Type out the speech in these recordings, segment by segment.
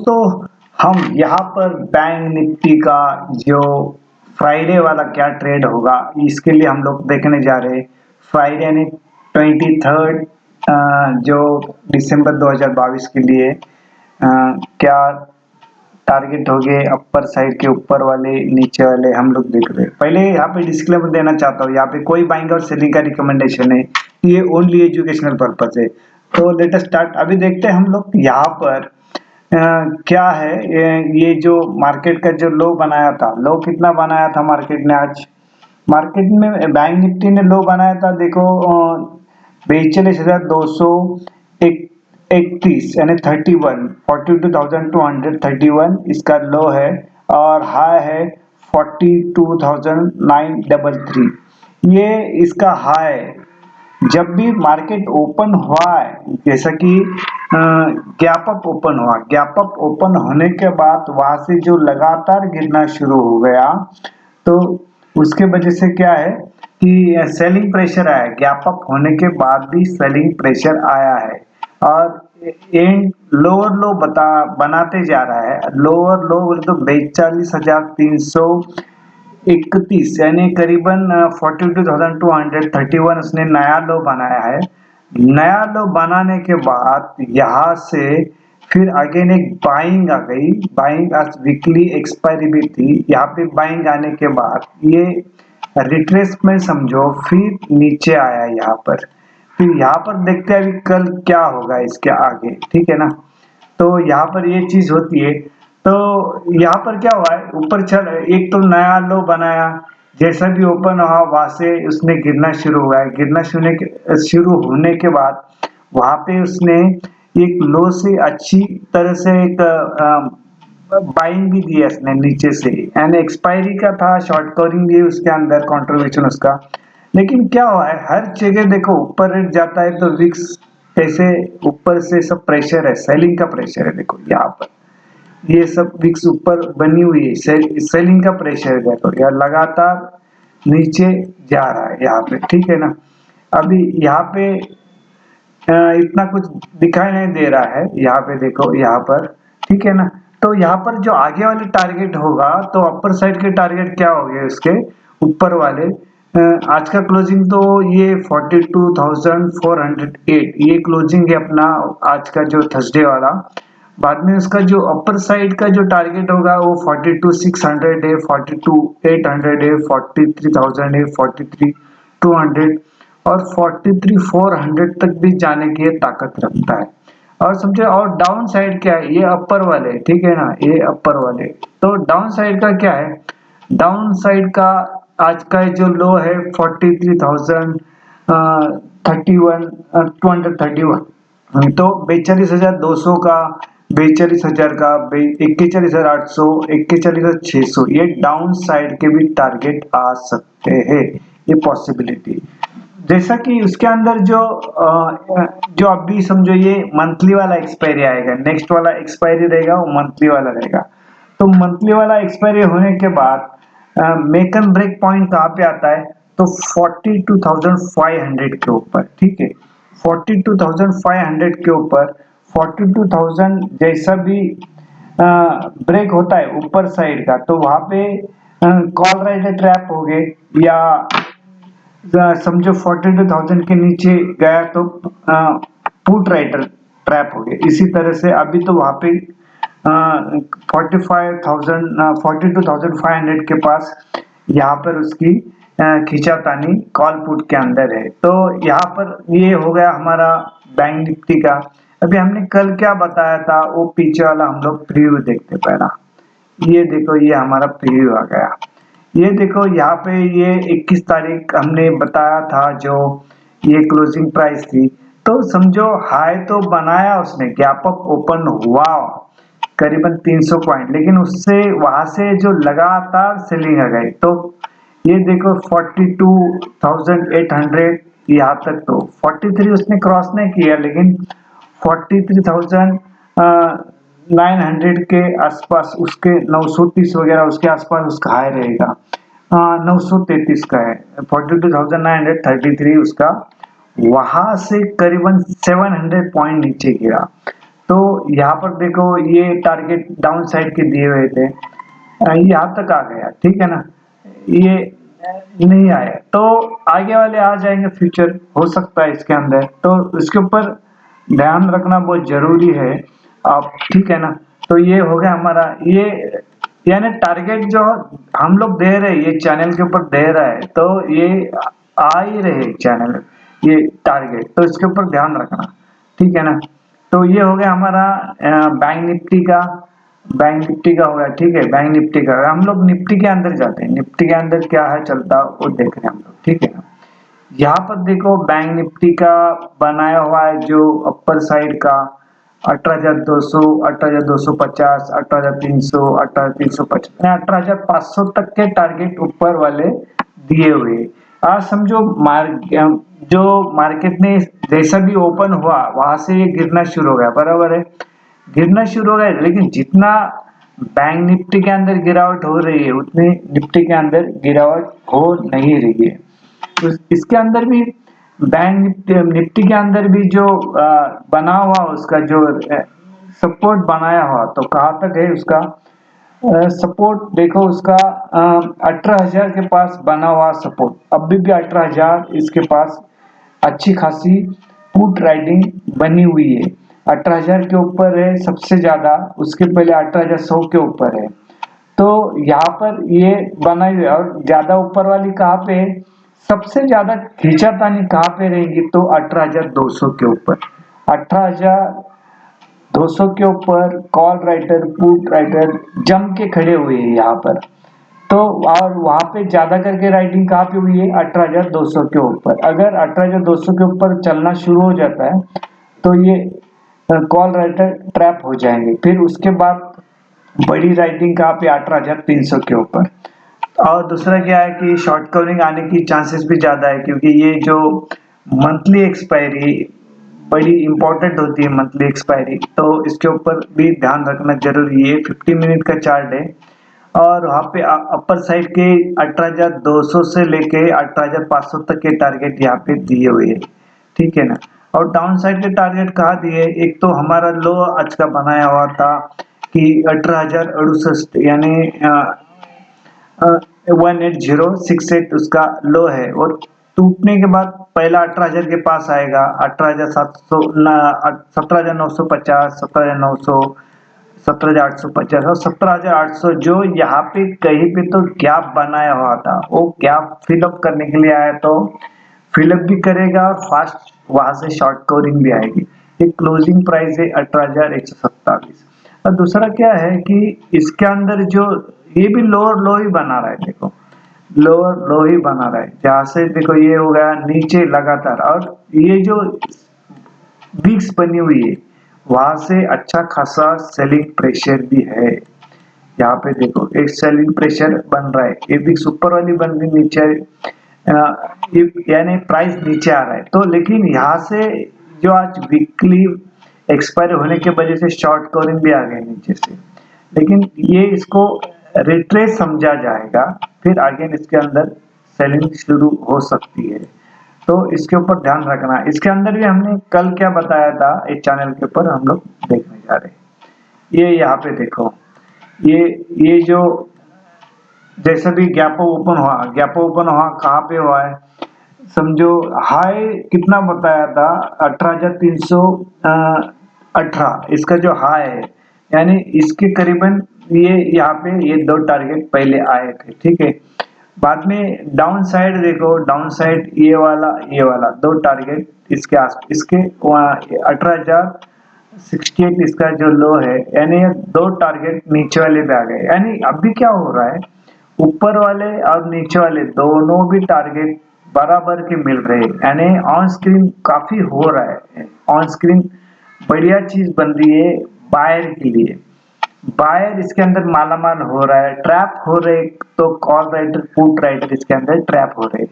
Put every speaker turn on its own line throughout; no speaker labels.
दोस्तों, हम यहाँ पर बैंक निफ्टी का जो फ्राइडे वाला क्या ट्रेड होगा इसके लिए हम लोग देखने जा रहे हैं। फ्राइडे यानी 23 जो दिसंबर 2022 के लिए क्या टारगेट हो गए अपर साइड के ऊपर वाले नीचे वाले हम लोग देख रहे हैं। पहले यहाँ पे डिस्क्लेमर देना चाहता हूँ, यहाँ पे कोई बाइंग और सेलिंग का रिकमेंडेशन है, ये ओनली एजुकेशनल पर्पज है। तो लेट अस स्टार्ट। अभी देखते हैं हम लोग यहाँ पर क्या है। ये जो मार्केट का जो लो बनाया था, लो कितना बनाया था मार्केट ने आज? मार्केट में बैंक निफ्टी ने लो बनाया था, देखो 42,231 यानी 42,231 इसका लो है और हाई है 42,933। ये इसका हाई जब भी मार्केट ओपन हुआ है, जैसा कि गैप अप ओपन हुआ, गैप अप ओपन होने के बाद वहां से जो लगातार गिरना शुरू हो गया, तो उसके वजह से क्या है कि सेलिंग प्रेशर आया। गैप अप होने के बाद भी सेलिंग प्रेशर आया है और एंड लोअर लो बनाते जा रहा है। लोअर लो बोले तो 42,331 यानी करीबन 42,231 उसने नया लो बनाया है। नया लो बनाने के बाद यहाँ से फिर अगेन एक बाइंग आ गई। बाइंग आज वीकली एक्सपायरी भी थी, यहाँ पे बाइंग आने के बाद ये रिट्रेसमेंट समझो, फिर नीचे आया यहाँ पर। फिर यहाँ पर देखते हैं अभी कल क्या होगा इसके आगे, ठीक है ना। तो यहाँ पर ये चीज होती है। तो यहाँ पर क्या हुआ है, ऊपर चल एक तो नया लो बनाया, जैसा भी ओपन हुआ वहां से उसने गिरना शुरू हुआ है। गिरना शुरू होने के बाद वहां पे उसने एक लो से अच्छी तरह से एक बाइंग भी दिया इसने नीचे से, एंड एक्सपायरी का था, शॉर्ट कवरिंग भी उसके अंदर कंट्रीब्यूशन उसका। लेकिन क्या हुआ है, हर जगह देखो ऊपर रेट जाता है तो विक्स कैसे ऊपर से सब प्रेशर है, सेलिंग का प्रेशर है। देखो यहाँ पर ये सब विक्स ऊपर बनी हुई है, सेलिंग का प्रेशर है। देखो यार लगातार नीचे जा रहा है यहाँ पे, ठीक है ना। अभी यहाँ पे इतना कुछ दिखाई नहीं दे रहा है, यहाँ पे देखो यहाँ पर, ठीक है ना। तो यहाँ पर जो आगे वाले टारगेट होगा, तो अपर साइड के टारगेट क्या हो गए उसके ऊपर वाले। आज का क्लोजिंग तो ये 42,408 ये क्लोजिंग है अपना आज का जो थर्सडे वाला। बाद में उसका जो अपर साइड का जो टारगेट होगा वो 42,600 है, 42,800 है, 43,000 है, 43,200 और 43,400 तक भी जाने की ये ताकत रखता है। और समझे, और डाउन साइड क्या है, ये अपर वाले, ठीक है ना, ये अपर वाले। तो डाउन साइड का क्या है, डाउन साइड का आज का जो लो है 43,231 तो 42,200 का, 42,000 का, 41,800, 41,600 ये डाउन साइड के भी टारगेट आ सकते हैं, ये पॉसिबिलिटी। जैसा कि उसके अंदर जो अभी समझो ये मंथली वाला एक्सपायरी आएगा, नेक्स्ट वाला एक्सपायरी रहेगा वो मंथली वाला रहेगा। तो मंथली वाला एक्सपायरी होने के बाद मेक एंड ब्रेक पॉइंट कहाँ पे आता है, तो 42,500 के ऊपर, ठीक है। 42,500 के ऊपर 42,000 जैसा भी ब्रेक होता है ऊपर साइड का, तो वहां पे कॉल राइडर ट्रैप हो गए, या समझो 42,000 के नीचे गया तो पुट राइटर ट्रैप हो गया। इसी तरह से अभी तो वहां पे 42,500 के पास यहाँ पर उसकी खींचातानी कॉल पुट के अंदर है। तो यहाँ पर ये हो गया हमारा बैंक निफ्टी का। अभी हमने कल क्या बताया था वो पीछे वाला हम लोग प्रीव्यू देखते पहला। ये देखो ये हमारा प्रीव्यू आ गया। ये देखो यहाँ पे ये 21 तारीख हमने बताया था जो ये क्लोजिंग प्राइस थी। तो समझो हाई तो बनाया उसने, गैप अप ओपन हुआ करीबन 300 पॉइंट, लेकिन उससे वहां से जो लगातार सेलिंग आ गई। तो ये देखो 42,800 यहाँ तक, तो 43 उसने क्रॉस नहीं किया, लेकिन 43,900 के आसपास उसके 930 वगैरह उसके आसपास उसका हाई रहेगा। 933 का है, 42,933 उसका। वहां से करीबन 700 पॉइंट नीचे गिरा। तो यहाँ पर देखो ये टारगेट डाउन साइड के दिए हुए थे, यहाँ तक आ गया, ठीक है ना, ये नहीं आया तो आगे वाले आ जाएंगे, फ्यूचर हो सकता है इसके अंदर, तो इसके ऊपर ध्यान रखना बहुत जरूरी है आप, ठीक है ना। तो ये हो गया हमारा ये, यानी टारगेट जो हम लोग दे रहे हैं ये चैनल के ऊपर दे रहा है, तो ये आ ही रहे चैनल ये टारगेट, तो इसके ऊपर ध्यान रखना, ठीक है ना। तो ये हो गया हमारा बैंक निफ्टी का, बैंक निफ्टी का हो गया, ठीक है। बैंक निफ्टी का हम लोग निफ्टी के अंदर जाते हैं, निफ्टी के अंदर क्या है चलता वो देख रहे हैं हम लोग, ठीक है ना। यहाँ पर देखो बैंक निफ्टी का बनाया हुआ है जो अपर साइड का 18,200, 18,250, 18,300, 18,350, 18,500 तक के टारगेट ऊपर वाले दिए हुए। आज समझो जो मार्केट ने जैसा भी ओपन हुआ वहां से ये गिरना शुरू हो गया, बराबर है, गिरना शुरू हो गया, लेकिन जितना बैंक निफ्टी के अंदर गिरावट हो रही है उतनी निफ्टी के अंदर गिरावट हो नहीं रही है। तो इसके अंदर भी बैंक निफ्टी के अंदर भी जो बना हुआ उसका जो सपोर्ट बनाया हुआ, तो कहाँ तक है उसका सपोर्ट देखो उसका 18,000 के पास बना हुआ सपोर्ट, अभी भी 18,000 इसके पास अच्छी खासी पुट राइडिंग बनी हुई है, 18,000 के ऊपर है सबसे ज्यादा, उसके पहले 18,100 के ऊपर है। तो यहाँ पर ये बनाई हुई है, और ज्यादा ऊपर वाली कहाँ पे है, सबसे ज्यादा खींचातानी कहाँ पे रहेगी, तो 18,200 के ऊपर, 18,200 के ऊपर कॉल राइटर पुट राइटर जम के खड़े हुए हैं यहाँ पर। तो और वहां पे ज्यादा करके राइटिंग कहाँ पे हुई है, 18,200 के ऊपर। अगर 18,200 के ऊपर चलना शुरू हो जाता है तो ये कॉल राइटर ट्रैप हो जाएंगे, फिर उसके बाद बड़ी राइटिंग कहाँ पे 18,300 के ऊपर। और दूसरा क्या है कि शॉर्ट कवरिंग आने की चांसेस भी ज्यादा है, क्योंकि ये जो मंथली एक्सपायरी बड़ी इंपॉर्टेंट होती है, मंथली एक्सपायरी, तो इसके ऊपर भी ध्यान रखना जरूरी है। 50 मिनट का चार्ट है, और वहाँ पे अपर साइड के 18,200 से लेके 18,500 तक के टारगेट यहाँ पे दिए हुए हैं, ठीक है ना। और डाउन साइड के टारगेट कहाँ दिए, एक तो हमारा लो आज का बनाया हुआ था कि 18,068, यानी 18068 उसका लो है, और टूटने के बाद पहला 18,000 के पास आएगा, 18,700, 17,950, 17,900, 17,850 और 17,800, जो यहाँ पे कहीं पे तो गैप बनाया हुआ था, वो गैप फिलअप करने के लिए आया, तो फिलअप भी करेगा और फास्ट वहां से शॉर्ट कवरिंग भी आएगी। ये क्लोजिंग प्राइस है 18,127। और दूसरा क्या है कि इसके अंदर जो ये भी लोअर लो ही बना रहा है, देखो लोअर लो ही बना रहा है, जहां से देखो ये हो गया नीचे लगातार, और ये जो विक्स बनी हुई है वहां से अच्छा खासा सेलिंग प्रेशर भी है। यहाँ पे देखो एक सेलिंग प्रेशर बन रहा है, ये विक्स ऊपर वाली बन रही, नीचे यानी प्राइस नीचे आ रहा है, तो लेकिन यहाँ से जो आज वीकली एक्सपायर होने की वजह से शॉर्ट कवरिंग भी आ गई नीचे से, लेकिन ये इसको रिट्रेस समझा जाएगा, फिर आगे इसके अंदर सेलिंग शुरू हो सकती है, तो इसके ऊपर ध्यान रखना। इसके अंदर भी हमने कल क्या बताया था इस चैनल के ऊपर हम लोग देखने जा रहे हैं। ये यहाँ पे देखो ये जो जैसे भी गैप ओपन हुआ, गैप ओपन हुआ कहाँ पे हुआ है, समझो हाई कितना बताया था, 18,318 इसका जो हाई है, यानी इसके करीबन ये यहाँ पे ये दो टारगेट पहले आए थे, ठीक है। बाद में डाउन साइड देखो, डाउन साइड ये वाला दो टारगेट इसके आस इसके 18,068 इसका जो लो है, यानी ये दो टारगेट नीचे वाले पे आ गए। यानी अभी क्या हो रहा है, ऊपर वाले और नीचे वाले दोनों भी टारगेट बराबर के मिल रहे हैं, यानी ऑन स्क्रीन काफी हो रहा है, ऑन स्क्रीन बढ़िया चीज बन रही है बायर के लिए। बायर इसके अंदर मालामाल हो रहा है, ट्रैप हो रहे, तो कॉल राइटर पुट राइटर इसके अंदर ट्रैप हो रहे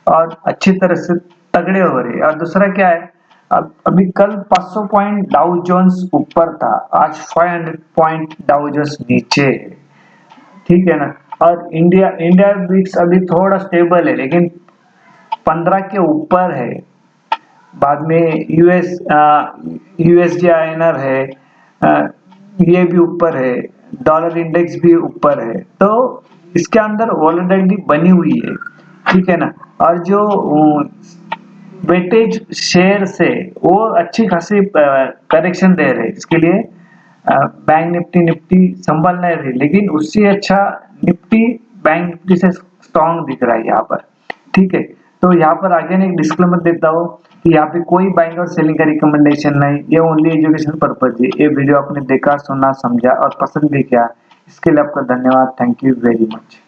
और अच्छी तरह से तगड़े हो रहे। और दूसरा क्या है, अब अभी कल 500 पॉइंट डाउ जोन्स ऊपर था, आज 500 पॉइंट डाउ जोन्स नीचे है, ठीक है ना। और इंडिया इंडिया बिट्स अभी थोड़ा स्टेबल है, लेकिन 15 के ऊपर है। बाद में यूएसडी आईएनआर है, ये भी ऊपर है, डॉलर इंडेक्स भी ऊपर है, तो इसके अंदर वॉलेटिलिटी बनी हुई है, ठीक है ना। और जो वेटेज शेयर से वो अच्छी खासी करेक्शन दे रहे हैं, इसके लिए बैंक निफ्टी निफ्टी संभल नहीं रही, लेकिन उससे अच्छा निफ्टी बैंक निफ्टी से स्ट्रॉन्ग दिख रहा है यहाँ पर, ठीक है। तो यहाँ पर अगेन एक डिस्क्लेमर देता हूँ कि यहाँ पे कोई बाइंग और सेलिंग का रिकमेंडेशन नहीं, ये ओनली एजुकेशन पर्पज है। ये वीडियो आपने देखा, सुना, समझा और पसंद भी किया, इसके लिए आपका धन्यवाद। Thank you very much.